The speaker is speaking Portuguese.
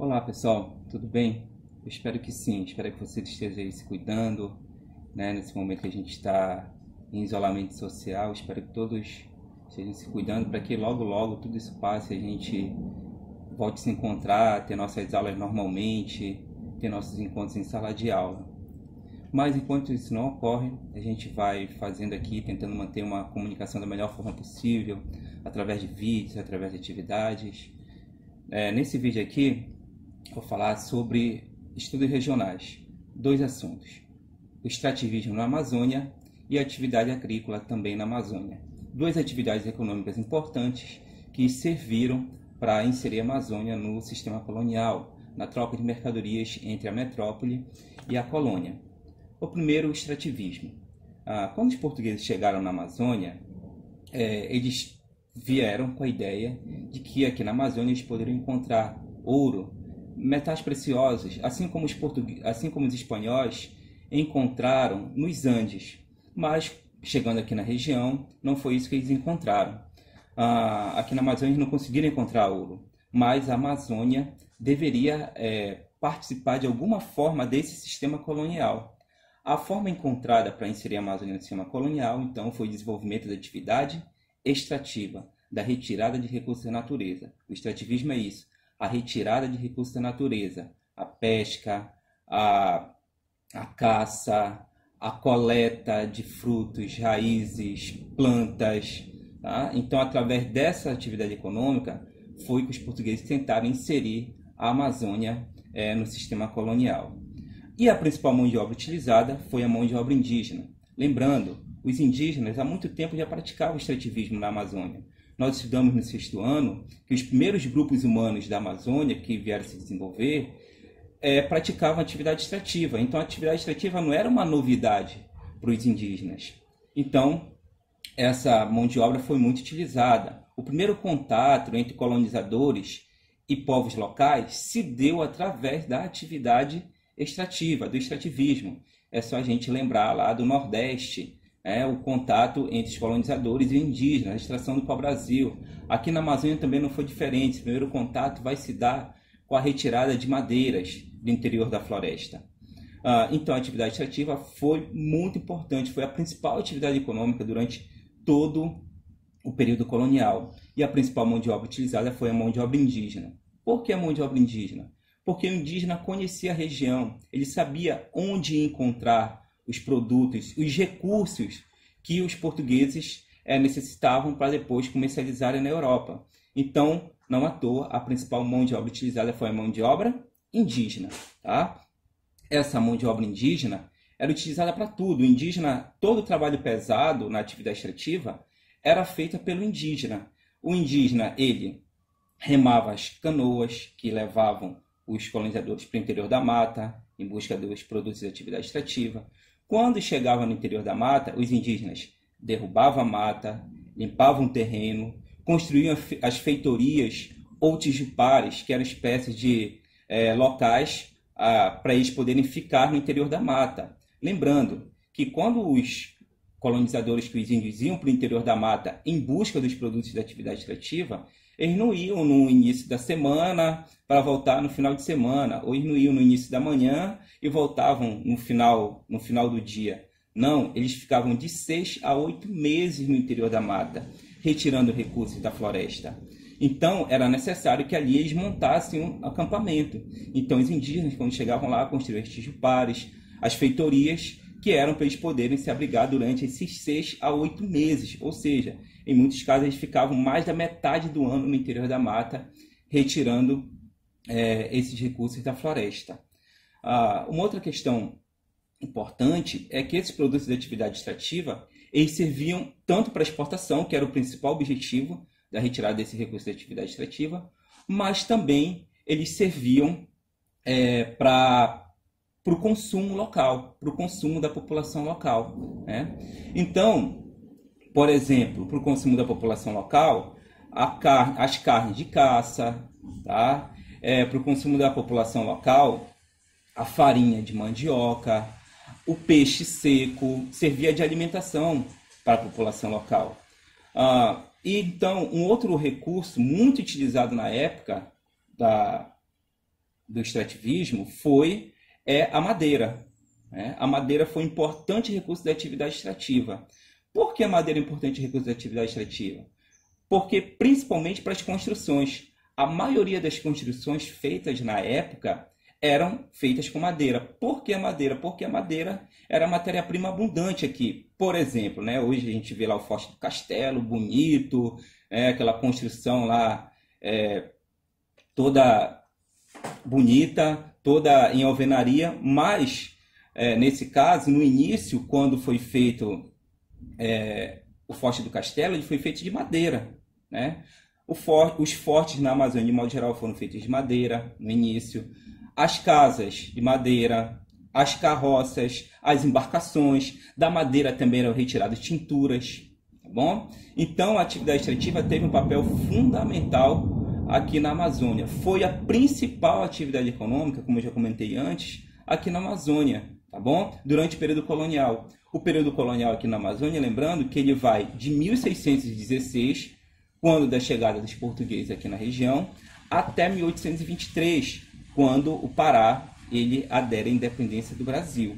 Olá pessoal, tudo bem? Eu espero que sim, espero que você esteja aí se cuidando, né? Nesse momento que a gente está em isolamento social, espero que todos estejam se cuidando para que logo logo tudo isso passe, a gente volte a se encontrar, ter nossas aulas normalmente, ter nossos encontros em sala de aula. Mas enquanto isso não ocorre, a gente vai fazendo aqui, tentando manter uma comunicação da melhor forma possível, através de vídeos, através de atividades. Nesse vídeo aqui, vou falar sobre estudos regionais, dois assuntos: o extrativismo na Amazônia e a atividade agrícola também na Amazônia. Duas atividades econômicas importantes que serviram para inserir a Amazônia no sistema colonial, na troca de mercadorias entre a metrópole e a colônia. O primeiro, o extrativismo. Quando os portugueses chegaram na Amazônia, eles vieram com a ideia de que aqui na Amazônia eles poderiam encontrar ouro, metais preciosos, assim como os espanhóis encontraram nos Andes. Mas, chegando aqui na região, não foi isso que eles encontraram. Aqui na Amazônia eles não conseguiram encontrar ouro, mas a Amazônia deveria participar de alguma forma desse sistema colonial. A forma encontrada para inserir a Amazônia no sistema colonial, então, foi o desenvolvimento da atividade extrativa, da retirada de recursos da natureza. O extrativismo é isso: a retirada de recursos da natureza, a pesca, a caça, a coleta de frutos, raízes, plantas. Tá? Então, através dessa atividade econômica, foi que os portugueses tentaram inserir a Amazônia no sistema colonial. E a principal mão de obra utilizada foi a mão de obra indígena. Lembrando, os indígenas há muito tempo já praticavam o extrativismo na Amazônia. Nós estudamos no sexto ano que os primeiros grupos humanos da Amazônia que vieram se desenvolver praticavam atividade extrativa. Então, a atividade extrativa não era uma novidade para os indígenas. Então, essa mão de obra foi muito utilizada. O primeiro contato entre colonizadores e povos locais se deu através da atividade extrativa, do extrativismo. É só a gente lembrar lá do Nordeste, o contato entre os colonizadores e indígenas, a extração do pau-brasil. Aqui na Amazônia também não foi diferente. O primeiro contato vai se dar com a retirada de madeiras do interior da floresta. Então, a atividade extrativa foi muito importante, foi a principal atividade econômica durante todo o período colonial. E a principal mão de obra utilizada foi a mão de obra indígena. Por que a mão de obra indígena? Porque o indígena conhecia a região, ele sabia onde encontrar os produtos, os recursos que os portugueses necessitavam para depois comercializarem na Europa. Então, não à toa, a principal mão de obra utilizada foi a mão de obra indígena. Tá? Essa mão de obra indígena era utilizada para tudo. O indígena, todo o trabalho pesado na atividade extrativa era feito pelo indígena. O indígena, ele remava as canoas que levavam os colonizadores para o interior da mata, em busca dos produtos da atividade extrativa. Quando chegavam no interior da mata, os indígenas derrubavam a mata, limpavam o terreno, construíam as feitorias ou tijupares, que eram espécies de locais para eles poderem ficar no interior da mata. Lembrando que quando os colonizadores, que os índios iam para o interior da mata em busca dos produtos da atividade extrativa, eles não iam no início da semana para voltar no final de semana, ou eles não iam no início da manhã e voltavam no final do dia. Não, eles ficavam de 6 a 8 meses no interior da mata, retirando recursos da floresta. Então, era necessário que ali eles montassem um acampamento. Então, os indígenas, quando chegavam lá, construíam os tijupares, as feitorias, que eram para eles poderem se abrigar durante esses 6 a 8 meses. Ou seja, em muitos casos, eles ficavam mais da metade do ano no interior da mata, retirando esses recursos da floresta. Uma outra questão importante é que esses produtos de atividade extrativa, eles serviam tanto para exportação, que era o principal objetivo da retirada desse recurso de atividade extrativa, mas também eles serviam para o consumo local, para o consumo da população local. Né? Então, por exemplo, para o consumo da população local, as carnes de caça, tá? Para o consumo da população local, a farinha de mandioca, o peixe seco, servia de alimentação para a população local. E então, um outro recurso muito utilizado na época do extrativismo foi a madeira. Né? A madeira foi um importante recurso da atividade extrativa. Por que a madeira é importante recurso da atividade extrativa? Porque, principalmente para as construções, a maioria das construções feitas na época eram feitas com madeira. Por que a madeira? Porque a madeira era matéria-prima abundante aqui. Por exemplo, né, hoje a gente vê lá o Forte do Castelo, bonito, aquela construção lá toda bonita, toda em alvenaria, mas nesse caso, no início, quando foi feito o Forte do Castelo, ele foi feito de madeira. Né? Os fortes na Amazônia, de modo geral, foram feitos de madeira no início. As casas de madeira, as carroças, as embarcações, da madeira também eram retiradas tinturas. Tá bom? Então, a atividade extrativa teve um papel fundamental aqui na Amazônia. Foi a principal atividade econômica, como eu já comentei antes, aqui na Amazônia, tá bom? Durante o período colonial. O período colonial aqui na Amazônia, lembrando que ele vai de 1616, quando da chegada dos portugueses aqui na região, até 1823, quando o Pará ele adere à independência do Brasil.